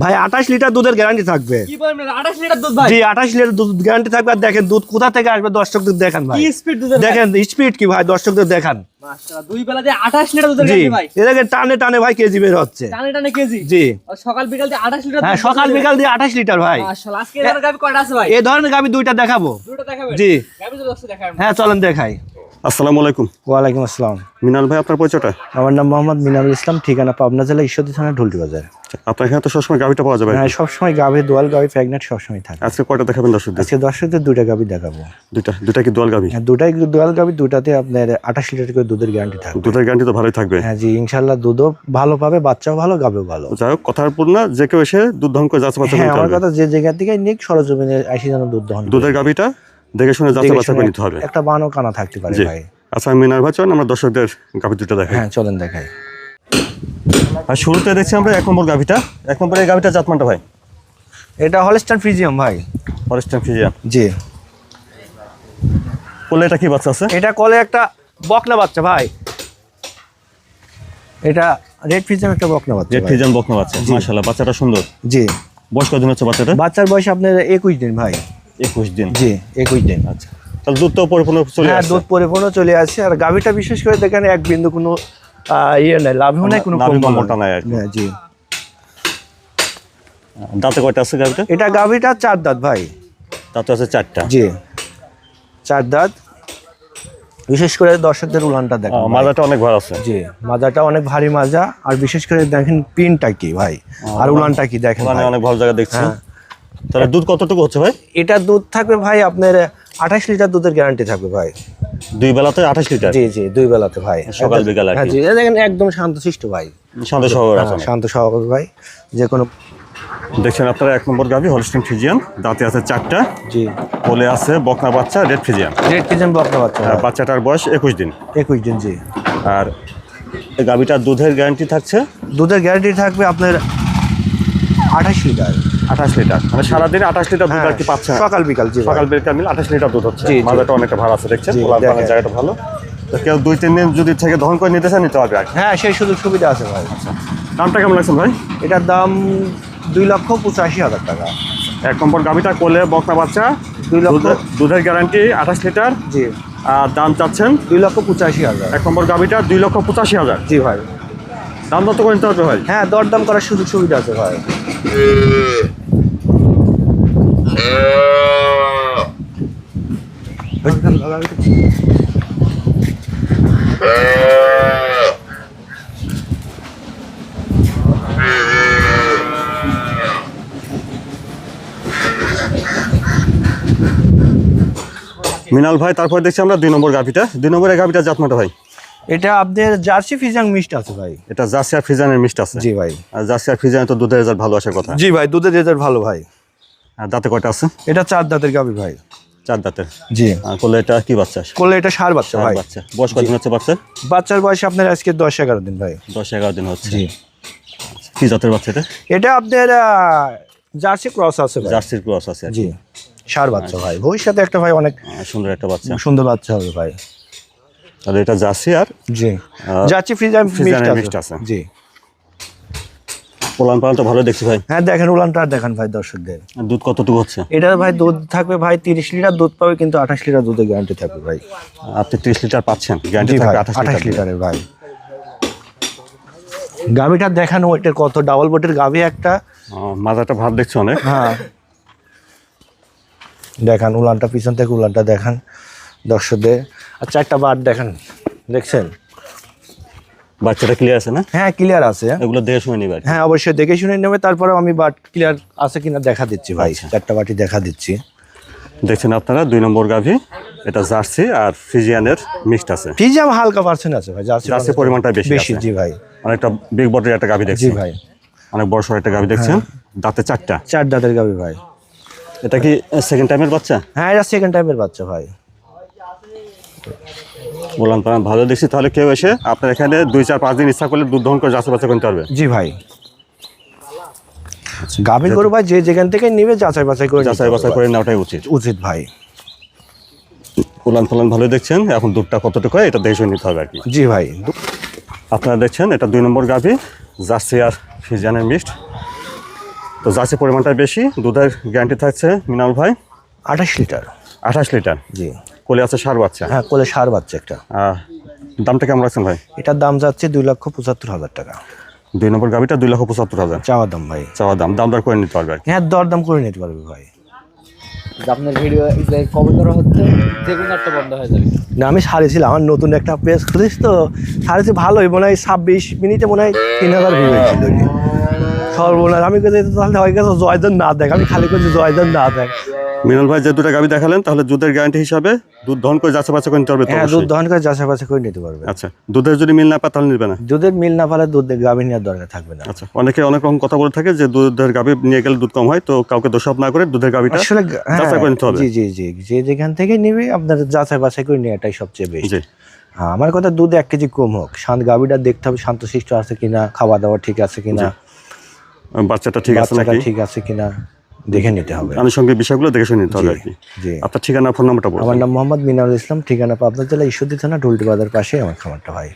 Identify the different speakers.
Speaker 1: ভাই 28 লিটার দুধের গ্যারান্টি থাকবে।
Speaker 2: কি বলেন 28 লিটার দুধ ভাই?
Speaker 1: জি 28 লিটার দুধ গ্যারান্টি থাকবে। আর দেখেন দুধ কোথা থেকে আসবে দর্শকদের দেখান ভাই।
Speaker 2: কি স্পিড দুধের?
Speaker 1: দেখেন স্পিড কি ভাই দর্শকদের দেখান।
Speaker 2: মাশাআল্লাহ দুই বেলাতে 28 লিটার দুধের
Speaker 1: জি
Speaker 2: গ্যারান্টি ভাই।
Speaker 1: এটাকে টানে টানে ভাই কেজি বের হচ্ছে।
Speaker 2: টানে টানে কেজি?
Speaker 1: জি।
Speaker 2: আর সকাল বিকাল দিয়ে 28 লিটার?
Speaker 1: হ্যাঁ সকাল বিকাল দিয়ে 28 লিটার ভাই।
Speaker 2: মাশাআল্লাহ আজকে এর গাবি কয়টা আছে ভাই?
Speaker 1: এই ধরনের গাবি দুইটা দেখাবো।
Speaker 2: দুটো দেখাবেন?
Speaker 1: জি।
Speaker 2: গাবি তো দশটা দেখাবেন।
Speaker 1: হ্যাঁ চলেন দেখাই।
Speaker 3: আসসালামু আলাইকুম।
Speaker 1: ওয়ালাইকুম আসসালাম।
Speaker 3: মিনাল ভাই, আপনার পরিচয়টা?
Speaker 1: আমার নাম মোহাম্মদ মিনারুল ইসলাম, ঠিকানা পাবনা জেলা ঈশ্বরদী থানা ঢুলটি বাজার।
Speaker 3: আপনার এখানে তো সবসময় গাভিটা পাওয়া যাবে?
Speaker 1: হ্যাঁ সবসময় গাভি দোয়াল গাভি প্রেগনেন্ট সবসময় থাকে।
Speaker 3: আজকে কয়টা দেখাবেন দর্শকদের?
Speaker 1: আজকে দর্শকদের দুইটা গাভি দেখাবো।
Speaker 3: দুইটা কি দোয়াল গাভি?
Speaker 1: হ্যাঁ দুটাই দোয়াল গাভি, দুটাতে আপনার 28 লিটার করে দুধের গ্যারান্টি থাকবে।
Speaker 3: দুধের গ্যারান্টি তো ভালোই থাকবে?
Speaker 1: হ্যাঁ জি ইনশাআল্লাহ দুধও ভালো পাবে, বাচ্চাও ভালো, গাভিও ভালো।
Speaker 3: যাই হোক, কথার পূর্ণ যে কেউ এসে দুধ দহন করে যাচ্ছে বাচ্চা
Speaker 1: হ্যাঁ
Speaker 3: করতে
Speaker 1: আমার
Speaker 3: হবে।
Speaker 1: কথা যে জায়গা থেকে নিক সরজমিনে এসে যেন দুধ দহন করে।
Speaker 3: দুধের গাভিটা দেখে শুনে যাচ্ছে
Speaker 1: দেখে
Speaker 3: বাচ্চা
Speaker 1: শুনে
Speaker 3: করে নিতে হবে।
Speaker 1: একটা বানও কানা থাকতে পারে
Speaker 3: জি।
Speaker 1: ভাই।
Speaker 3: আচ্ছা মিনাল ভাই, চলেন আমরা দর্শকদের গাভি দুটো দেখাই।
Speaker 1: হ্যাঁ চলেন দেখাই।
Speaker 3: আর শুরুতে দেখছি আমরা 1 নম্বর গাভিটা। 1 নম্বরের এই গাভিটা জাতমানটা ভাই?
Speaker 1: এটা হলস্টাইন ফ্রিজিয়াম ভাই।
Speaker 3: Holstein Friesian.
Speaker 1: জি।
Speaker 3: কোলে এটা কি বাচ্চা আছে?
Speaker 1: এটা কলে একটা বকনা বাচ্চা ভাই। এটা রেড ফ্রিজিয়াম একটা বকনা বাচ্চা।
Speaker 3: রেড ফ্রিজিয়ান বকনা বাচ্চা। মাশাআল্লাহ বাচ্চাটা সুন্দর।
Speaker 1: জি।
Speaker 3: বয়স কতদিন হচ্ছে বাচ্চাটা?
Speaker 1: বাচ্চার বয়স আপনার 21 দিন ভাই।
Speaker 3: 21 দিন।
Speaker 1: জি 21 দিন।
Speaker 3: আচ্ছা, তাহলে দুধ তো পরিপূর্ণ চলে
Speaker 1: হ্যাঁ
Speaker 3: আসছে।
Speaker 1: দুধ পরিপূর্ণ চলে আসছে। আর গাভিটা বিশেষ করে দেখেন এক বিন্দু কোনো ইয়ে নাই, লাভও নাই, কোনো
Speaker 3: নাভি বা
Speaker 1: কম
Speaker 3: মোটা নাই আর কি।
Speaker 1: হ্যাঁ জি।
Speaker 3: দাঁতে কয়টা আছে গাভিটা?
Speaker 1: এটা গাভিটা 4 দাঁত ভাই।
Speaker 3: দাঁতে আছে 4টা।
Speaker 1: জি 4 দাঁত। বিশেষ করে দর্শকদের উলানটা দেখেন ভাই।
Speaker 3: মাজাটা অনেক ভালো আছে।
Speaker 1: জি মাজাটা অনেক ভারী মাজা। আর বিশেষ করে দেখেন পিনটা কি ভাই, আর উলানটা কি দেখেন
Speaker 3: মানে
Speaker 1: ভাই।
Speaker 3: অনেক ভালো জায়গা দেখছি।
Speaker 1: হ্যাঁ।
Speaker 3: তাহলে দুধ কতটুকু হচ্ছে ভাই?
Speaker 1: এটা দুধ থাকবে ভাই আপনার 28 লিটার দুধের গ্যারান্টি থাকবে ভাই।
Speaker 3: দুই বেলাতে 28 লিটার?
Speaker 1: জি জি দুই বেলাতে ভাই,
Speaker 3: সকাল বিকাল আর
Speaker 1: হ্যাঁ
Speaker 3: কি।
Speaker 1: জি দেখেন একদম শান্তশিষ্ট ভাই।
Speaker 3: শান্ত শহর আছে।
Speaker 1: শান্ত স্বভাব ভাই, যে কোনো।
Speaker 3: দেখছেন আপনারা 1 নম্বর গাভি হলস্টাইন ফ্রিজিয়ান। দাঁতে আছে 4টা।
Speaker 1: জি।
Speaker 3: কোলে আছে বকনা বাচ্চা রেড ফ্রিজিয়ান।
Speaker 1: রেড ফ্রিজিয়ান বকনা বাচ্চা
Speaker 3: আর বাচ্চাটার বয়স 21 দিন।
Speaker 1: 21 দিন। জি।
Speaker 3: আর এই গাভিটার দুধের গ্যারান্টি থাকছে?
Speaker 1: দুধের গ্যারান্টি থাকবে আপনার 28 লিটার।
Speaker 3: 28 লিটার, মানে সারাদিনে 28 লিটার দুধ
Speaker 1: হ্যাঁ,
Speaker 3: আর কি পাচ্ছে?
Speaker 1: সকাল বিকাল। জি
Speaker 3: সকাল বিকাল মিলে 28 লিটার দুধ হচ্ছে।
Speaker 1: জি, জি।
Speaker 3: মাজাটা অনেকটা ভালো আছে দেখছেন।
Speaker 1: জি,
Speaker 3: ওলান পালান
Speaker 1: দেখেন।
Speaker 3: জায়গাটা ভালো। তো কেউ 2-3 দিন যদি থেকে দহন করে নিতে চান নিতে হবে আর কি।
Speaker 1: হ্যাঁ সেই সুযোগ সুবিধা আছে ভাই।
Speaker 3: দামটা কেমন লাগছে ভাই?
Speaker 1: এটার দাম 2,85,000 টাকা।
Speaker 3: 1 নম্বর গাভিটা কোলে বকনা বাচ্চা,
Speaker 1: 2 লক্ষ।
Speaker 3: দুধের গ্যারান্টি 28 লিটার।
Speaker 1: জি।
Speaker 3: আর দাম চাচ্ছেন
Speaker 1: 2,85,000।
Speaker 3: 1 নম্বর গাভিটা 2,85,000।
Speaker 1: জি ভাই।
Speaker 3: দাম দর তো করে নিতে হবে ভাই।
Speaker 1: হ্যাঁ দরদাম করার সুযোগ সুবিধা আছে ভাই।
Speaker 3: মিনাল ভাই, তারপর দেখছি আমরা 2 নম্বর গাভিটা। 2 নম্বরের গাভিটা জাতমাটা ভাই?
Speaker 1: এটা আপনার জার্সি ফ্রিজিয়ান মিক্সড আছে ভাই।
Speaker 3: এটা জার্সি আর ফ্রিজিয়ানের মিক্সড আছে?
Speaker 1: জি ভাই।
Speaker 3: আর জার্সি আর ফ্রিজিয়ানের তো দুধের রেজাল্ট ভালো আসার কথা।
Speaker 1: জি ভাই দুধের রেজাল্ট ভালো ভাই।
Speaker 3: আর দাঁতে কয়টা আছে?
Speaker 1: এটা 4 দাঁতের গাভী ভাই।
Speaker 3: 4 দাঁতের।
Speaker 1: জি।
Speaker 3: আর কোলে এটা কি বাচ্চা?
Speaker 1: করলে এটা ষাঁড় বাচ্চা ভাই।
Speaker 3: বাচ্চা। বয়স কতদিন হচ্ছে বাচ্চার?
Speaker 1: বাচ্চার বয়স আপনার আজকে 10-11 দিন ভাই।
Speaker 3: 10-11 দিন হচ্ছে।
Speaker 1: জি।
Speaker 3: কি জাতের বাচ্চা এটা?
Speaker 1: এটা আপনার জার্সি ক্রস আছে ভাই।
Speaker 3: জার্সির ক্রস আছে আর কি।
Speaker 1: জি ষাঁড় বাচ্চা ভাই। ভবিষ্যতে একটা ভাই অনেক
Speaker 3: সুন্দর একটা বাচ্চা।
Speaker 1: সুন্দর বাচ্চা হবে ভাই।
Speaker 3: তাহলে এটা জার্সি আর
Speaker 1: জি জার্সি ফ্রিজিয়ান
Speaker 3: ফ্রিজিয়ানের
Speaker 1: মিক্সড
Speaker 3: mixed
Speaker 1: আছে।
Speaker 3: আছে।
Speaker 1: জি।
Speaker 3: পোলান পালান তো ভালো দেখছি ভাই।
Speaker 1: হ্যাঁ দেখেন উলানটা দেখান ভাই দর্শকদের।
Speaker 3: আর দুধ কতটুকু হচ্ছে?
Speaker 1: এটা ভাই দুধ থাকবে ভাই 30 লিটার দুধ পাবে, কিন্তু 28 লিটার দুধের গ্যারান্টি থাকবে ভাই।
Speaker 3: আপনি 30 লিটার পাচ্ছেন, গ্যারান্টি
Speaker 1: জি ভাই
Speaker 3: থাকবে
Speaker 1: 28
Speaker 3: 28 লিটার।
Speaker 1: লিটারের ভাই। গাভিটা দেখানো ওইটার কত ডাবল বোটের গাভি একটা।
Speaker 3: মাজাটা ভাত দেখছি অনেক।
Speaker 1: হ্যাঁ দেখান উলানটা, পিছন থেকে উলানটা দেখান দর্শকদের। আর 4টা বার দেখান, দেখছেন?
Speaker 3: বাচ্চাটা ক্লিয়ার আছে না?
Speaker 1: হ্যাঁ ক্লিয়ার আছে।
Speaker 3: এগুলো দেখে শুনে নিবে আর কি।
Speaker 1: হ্যাঁ অবশ্যই দেখে শুনে নেবে, তারপরে আমি বাট ক্লিয়ার আছে কিনা দেখা দিচ্ছি ভাই। 4টা বাটি দেখা দিচ্ছি।
Speaker 3: দেখছেন আপনারা 2 নম্বর গাভি। এটা জার্সি আর ফ্রিজিয়ানের মিক্সড আছে।
Speaker 1: ফ্রিজিয়াম হালকা পার্সেন্ট আছে ভাই।
Speaker 3: জার্সি পরিমাণটা বেশি
Speaker 1: বেশি।
Speaker 3: আছে।
Speaker 1: জি ভাই।
Speaker 3: অনেকটা বিগ বডির একটা গাভি দেখছি।
Speaker 1: জি ভাই।
Speaker 3: অনেক বড় সড় একটা গাভি দেখছেন। দাঁতে 4টা।
Speaker 1: 4 দাঁতের গাভি ভাই।
Speaker 3: এটা কি সেকেন্ড টাইমের বাচ্চা?
Speaker 1: হ্যাঁ এটা সেকেন্ড টাইমের বাচ্চা ভাই।
Speaker 3: বললাম পালান ভালো দেখছি। তাহলে কেউ এসে আপনার এখানে 2-4-5 দিন ইচ্ছা করলে দুধ দহন করে যাচাই বাছাই করতে পারবে?
Speaker 1: জি ভাই। গাভীর গরু ভাই যে যেখান থেকে নিবে যাচাই বাছাই করে
Speaker 3: যাচাই বাছাই করে নেওয়াটাই উচিত।
Speaker 1: উচিত ভাই।
Speaker 3: উলান পালান ভালো দেখছেন। এখন দুধটা কতটুকু হয় এটা দেখে শুনে নিতে হবে আর কি।
Speaker 1: জি ভাই।
Speaker 3: আপনারা দেখছেন এটা 2 নম্বর গাভি, জার্সি আর ফ্রিজিয়ানের মিক্সড। তো জার্সি পরিমাণটা বেশি, দুধের গ্যারান্টি থাকছে মিনাল ভাই
Speaker 1: 28 লিটার।
Speaker 3: 28 লিটার।
Speaker 1: জি।
Speaker 3: কোলে আছে ষাঁড় বাচ্চা।
Speaker 1: হ্যাঁ, কোলে ষাঁড় বাচ্চা একটা।
Speaker 3: দামটা কেমন রাখছেন ভাই?
Speaker 1: এটার দাম যাচ্ছে 2,75,000 টাকা।
Speaker 3: 2 নম্বর গাভিটা 2,75,000
Speaker 1: চাওয়া দাম ভাই।
Speaker 3: চাওয়া দাম, দাম দর করে নিতে পারবে আর কি।
Speaker 1: হ্যাঁ, দরদাম করে নিতে পারবে ভাই।
Speaker 2: আপনার ভিডিও কবে করা হচ্ছে, যে কোনো একটা বন্ধ হয়ে যাবে।
Speaker 1: না, আমি সারিয়েছিলাম, আমার নতুন একটা পেজ খুলিস তো সারিয়েছি, ভালোই মনে হয় 26 মিনিটে মনে হয় 3,000 ভিউ হয়েছিল। সর্বনাশ, আমি কাছে তাহলে হয়ে গেছে জয়জন না দেখ, আমি খালি করছি জয়জন না দেখ।
Speaker 3: মিনাল ভাই যে দুটো গাভি দেখালেন, তাহলে দুধের গ্যারান্টি হিসাবে দুধ দহন করে যাচাই বাছাই করে নিতে পারবে তো?
Speaker 1: হ্যাঁ, দুধ
Speaker 3: অবশ্যই।
Speaker 1: দহন করে যাচাই বাছাই করে নিতে পারবে।
Speaker 3: আচ্ছা, দুধের যদি মিল না পায় তাহলে নিবে না?
Speaker 1: দুধের মিল না পালে দুধ গাভী নেওয়ার দরকার থাকবে না।
Speaker 3: আচ্ছা, অনেকে অনেক রকম কথা বলে থাকে যে দুধের গাভি নিয়ে গেলে দুধ কম হয়, তো কাউকে দোষারোপ না করে দুধের গাভিটা
Speaker 1: আসলে
Speaker 3: যাচাই করে নিতে হবে।
Speaker 1: জি জি জি, যে যেখান থেকে নিবে আপনার যাচাই বাছাই করে নিয়ে এটাই সবচেয়ে বেশি।
Speaker 3: জি।
Speaker 1: হ্যাঁ, আমার কথা দুধ 1 কেজি কম হোক, শান্ত গাভীটা দেখতে হবে শান্তশিষ্ট আছে কিনা, খাওয়া দাওয়া ঠিক আছে কিনা,
Speaker 3: বাচ্চাটা ঠিক আছে
Speaker 1: বাচ্চাটা
Speaker 3: নাকি,
Speaker 1: ঠিক আছে কিনা দেখে নিতে হবে।
Speaker 3: আনুষঙ্গিক বিষয়গুলো দেখে শুনে নিতে হবে আর কি।
Speaker 1: জি।
Speaker 3: আপনার ঠিকানা, ফোন নাম্বারটা বলুন।
Speaker 1: আমার নাম মোহাম্মদ মিনারুল ইসলাম, ঠিকানা পাবনা জেলা ঈশ্বরদী থানা ঢুলটি বাজার পাশে আমার খামারটা ভাই।